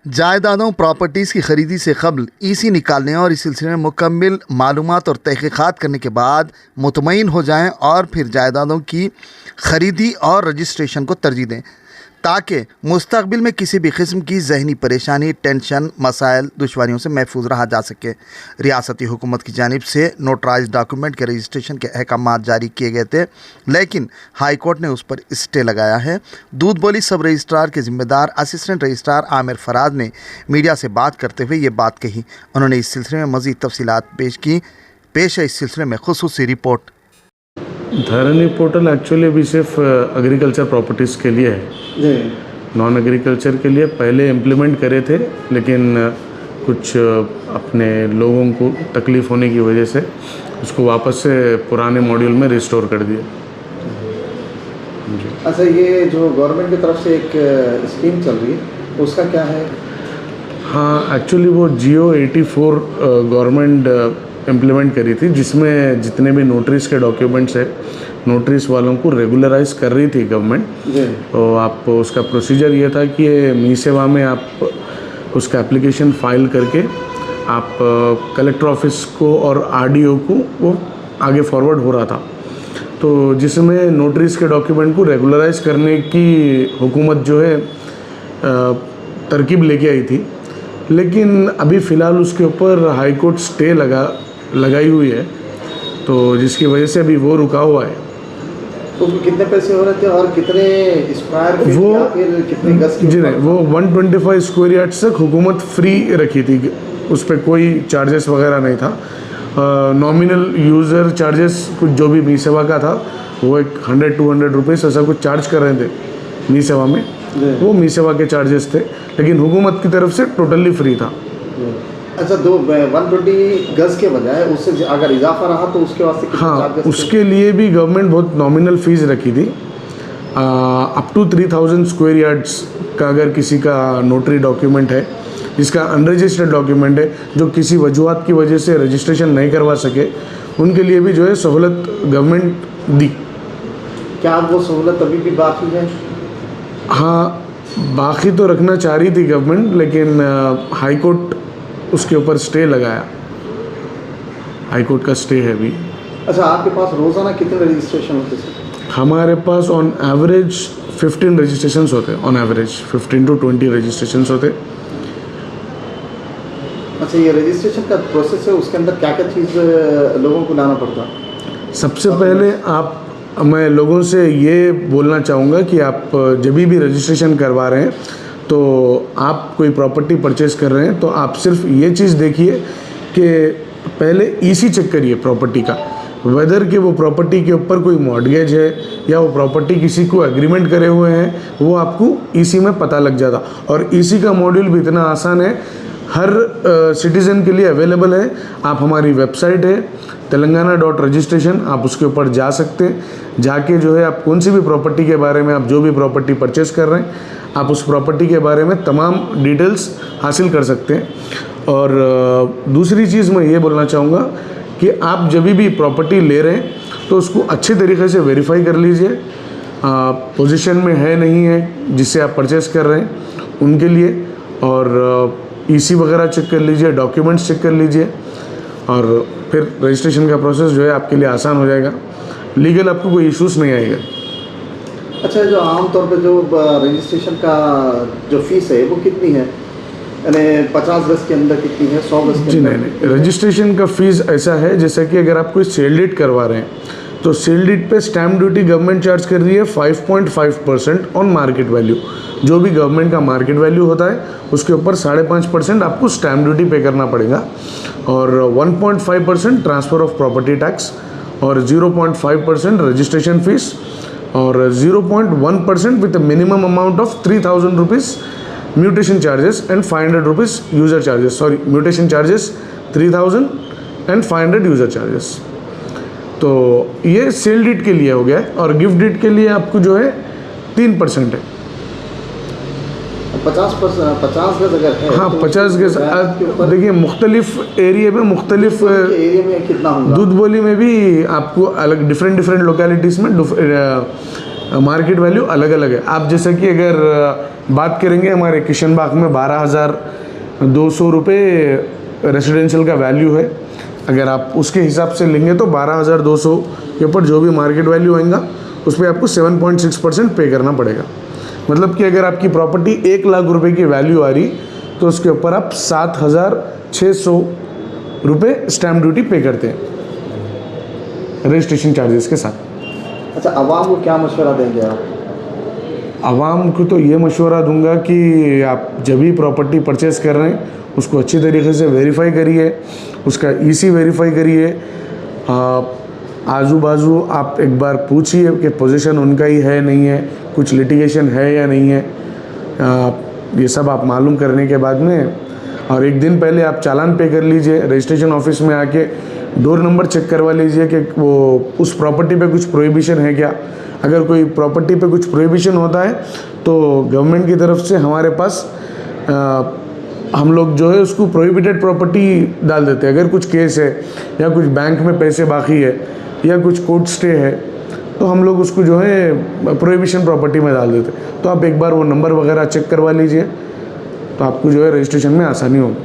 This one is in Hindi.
जायदादों प्रॉपर्टीज़ की खरीदी से कबल ईसी निकालने और इस सिलसिले में मुकम्मल मालूमात और तहक़ीक़ात करने के बाद मुतमईन हो जाएं और फिर जायदादों की खरीदी और रजिस्ट्रेशन को तरजीह दें ताकि मुस्तक़बिल में किसी भी किस्म की ज़हनी परेशानी, टेंशन, मसाइल, दुश्वारियों से महफूज रहा जा सके। रियासती हुकूमत की जानिब से नोटराइज डॉक्यूमेंट के रजिस्ट्रेशन के अहकाम जारी किए गए थे, लेकिन हाई कोर्ट ने उस पर स्टे लगाया है। दूध बोली सब रजिस्ट्रार के ज़िम्मेदार असिस्टेंट रजिस्ट्रार आमिर फराज ने मीडिया से बात करते हुए ये बात कही। उन्होंने इस सिलसिले में मज़ीद तफसीलात पेश है इस सिलसिले में खुसूसी रिपोर्ट। धरनी पोर्टल एक्चुअली अभी सिर्फ एग्रीकल्चर प्रॉपर्टीज़ के लिए है, नॉन एग्रीकल्चर के लिए पहले इम्प्लीमेंट करे थे, लेकिन कुछ अपने लोगों को तकलीफ़ होने की वजह से उसको वापस से पुराने मॉड्यूल में रिस्टोर कर दिया। अच्छा, ये जो गवर्नमेंट की तरफ से एक स्कीम चल रही है उसका क्या है? हाँ, एक्चुअली वो जियो 84 गवर्नमेंट इम्प्लीमेंट करी थी, जिसमें जितने भी नोटरीज के डॉक्यूमेंट्स है, नोटरीज वालों को रेगुलराइज कर रही थी गवर्नमेंट। तो आप उसका प्रोसीजर ये था कि मी सेवा में आप उसका एप्लीकेशन फाइल करके आप कलेक्टर ऑफिस को और आरडीओ को वो आगे फॉरवर्ड हो रहा था। तो जिसमें नोटरीज के डॉक्यूमेंट को रेगुलराइज करने की हुकूमत जो है तरकीब लेके आई थी, लेकिन अभी फ़िलहाल उसके ऊपर हाई कोर्ट स्टे लगाई हुई है, तो जिसकी वजह से अभी वो रुका हुआ है। तो कितने पैसे हो रहे थे और कितने स्क्वायर फीट या फिर कितने गज की? जी नहीं, वो 125 स्क्वायर यार्ड तक हुकूमत फ्री रखी थी, उस पर कोई चार्जेस वगैरह नहीं था। नॉमिनल यूज़र चार्जेस कुछ जो भी मी सेवा का था वो एक 100-200 रुपीज़ ऐसा कुछ चार्ज कर रहे थे मी सेवा में, वो मी सेवा के चार्जेस थे, लेकिन हुकूमत की तरफ से टोटली फ्री था। अच्छा, 120 गज के बजाय उससे अगर इजाफा रहा तो उसके वास्ते कितने चार्जेस? उसके लिए भी गवर्नमेंट बहुत नॉमिनल फ़ीस रखी थी। अप टू 3000 स्क्वायर यार्ड्स का अगर किसी का नोटरी डॉक्यूमेंट है, जिसका अनरजिस्टर्ड डॉक्यूमेंट है, जो किसी वजूहत की वजह से रजिस्ट्रेशन नहीं करवा सके, उनके लिए भी जो है सहूलत गवर्नमेंट दी। क्या वो सहूलत अभी भी बाकी है? हाँ, बाकी तो रखना चाह रही थी गवर्नमेंट, लेकिन हाई कोर्ट उसके ऊपर स्टे लगाया। हाई कोर्ट का स्टे है अभी। अच्छा, आपके पास रोज़ाना कितने रजिस्ट्रेशन होते हैं? हमारे पास ऑन एवरेज 15 रजिस्ट्रेशंस होते हैं, ऑन एवरेज 15 to 20 रजिस्ट्रेशंस होते हैं। अच्छा, ये रजिस्ट्रेशन का प्रोसेस है, उसके अंदर क्या क्या चीज़ लोगों को लाना पड़ता है? सबसे पहले मैं लोगों से ये बोलना चाहूँगा कि आप जब भी रजिस्ट्रेशन करवा रहे हैं, तो आप कोई प्रॉपर्टी परचेज़ कर रहे हैं तो आप सिर्फ ये चीज़ देखिए कि पहले ईसी चेक करिए प्रॉपर्टी का, वेदर कि वो प्रॉपर्टी के ऊपर कोई मॉर्टगेज है या वो प्रॉपर्टी किसी को एग्रीमेंट करे हुए हैं, वो आपको ईसी में पता लग जाता। और ईसी का मॉड्यूल भी इतना आसान है, हर सिटीज़न के लिए अवेलेबल है। आप हमारी वेबसाइट है telangana.registration, आप उसके ऊपर जा सकते हैं। जाके जो है आप कौन सी भी प्रॉपर्टी के बारे में, आप जो भी प्रॉपर्टी परचेस कर रहे हैं, आप उस प्रॉपर्टी के बारे में तमाम डिटेल्स हासिल कर सकते हैं। और दूसरी चीज़ मैं ये बोलना चाहूँगा कि आप जब भी प्रॉपर्टी ले रहे हैं तो उसको अच्छे तरीके से वेरीफाई कर लीजिए, पोजीशन में है नहीं है जिससे आप परचेस कर रहे हैं उनके लिए, और ईसी वगैरह चेक कर लीजिए, डॉक्यूमेंट्स चेक कर लीजिए, और फिर रजिस्ट्रेशन का प्रोसेस जो है आपके लिए आसान हो जाएगा। लीगल आपको कोई इश्यूज़ नहीं आएगा। अच्छा, जो आमतौर पे जो रजिस्ट्रेशन का जो फीस है वो कितनी है? यानी 50 गज के अंदर कितनी है, 100 गज के अंदर? जी नहीं, रजिस्ट्रेशन का फ़ीस ऐसा है जैसा कि अगर आप कोई सेल डीड करवा रहे हैं तो सेल डीड पे स्टैम्प ड्यूटी गवर्नमेंट चार्ज कर रही है 5.5% ऑन मार्केट वैल्यू। जो भी गवर्नमेंट का मार्केट वैल्यू होता है उसके ऊपर 5.5% आपको स्टैम्प ड्यूटी पे करना पड़ेगा, और 1.5% ट्रांसफ़र ऑफ प्रॉपर्टी टैक्स, और 0.5% रजिस्ट्रेशन फीस, और 0.1% with minimum amount of 3000 rupees mutation charges and 500 rupees user charges. Sorry, mutation charges 3000 and 500 user charges. तो ये सेल डीड के लिए हो गया है, और गिफ्ट डीड के लिए आपको जो है 3% है। 50 गज अगर है? हाँ, तो 50 गज। देखिए, मुख्तलिफ एरिया में मुख्तलिफ एरिया में कितना होगा? दूध बोली में भी आपको अलग डिफरेंट लोकेलिटीज़ में मार्केट वैल्यू अलग अलग है। आप जैसे कि अगर बात करेंगे हमारे किशन बाग में 12,200 रुपये रेसिडेंशियल का वैल्यू है। अगर आप उसके हिसाब से लेंगे तो 12,200 के ऊपर जो भी मार्केट वैल्यू आएगा उस पर आपको 7.6% पे करना पड़ेगा। मतलब कि अगर आपकी प्रॉपर्टी 1 लाख रुपए की वैल्यू आ रही तो उसके ऊपर आप 7,600 रुपये स्टैम्प ड्यूटी पे करते हैं रजिस्ट्रेशन चार्जेस के साथ। अच्छा, आवाम को क्या मशवरा देंगे आप? आवाम को तो ये मशवरा दूंगा कि आप जब भी प्रॉपर्टी परचेज़ कर रहे हैं उसको अच्छी तरीके से वेरीफाई करिए, उसका ईसी वेरीफाई करिए, आजू बाजू आप एक बार पूछिए कि पोजीशन उनका ही है नहीं है, कुछ लिटिगेशन है या नहीं है। ये सब आप मालूम करने के बाद में और एक दिन पहले आप चालान पे कर लीजिए। रजिस्ट्रेशन ऑफिस में आके डोर नंबर चेक करवा लीजिए कि वो उस प्रॉपर्टी पे कुछ प्रोहिबिशन है क्या। अगर कोई प्रॉपर्टी पे कुछ प्रोहिबिशन होता है तो गवर्नमेंट की तरफ से हमारे पास हम लोग जो है उसको प्रोहिबिटेड प्रॉपर्टी डाल देते हैं। अगर कुछ केस है या कुछ बैंक में पैसे बाकी है या कुछ कोर्ट स्टे है तो हम लोग उसको जो है प्रोहिबिशन प्रॉपर्टी में डाल देते हैं। तो आप एक बार वो नंबर वगैरह चेक करवा लीजिए तो आपको जो है रजिस्ट्रेशन में आसानी होगी।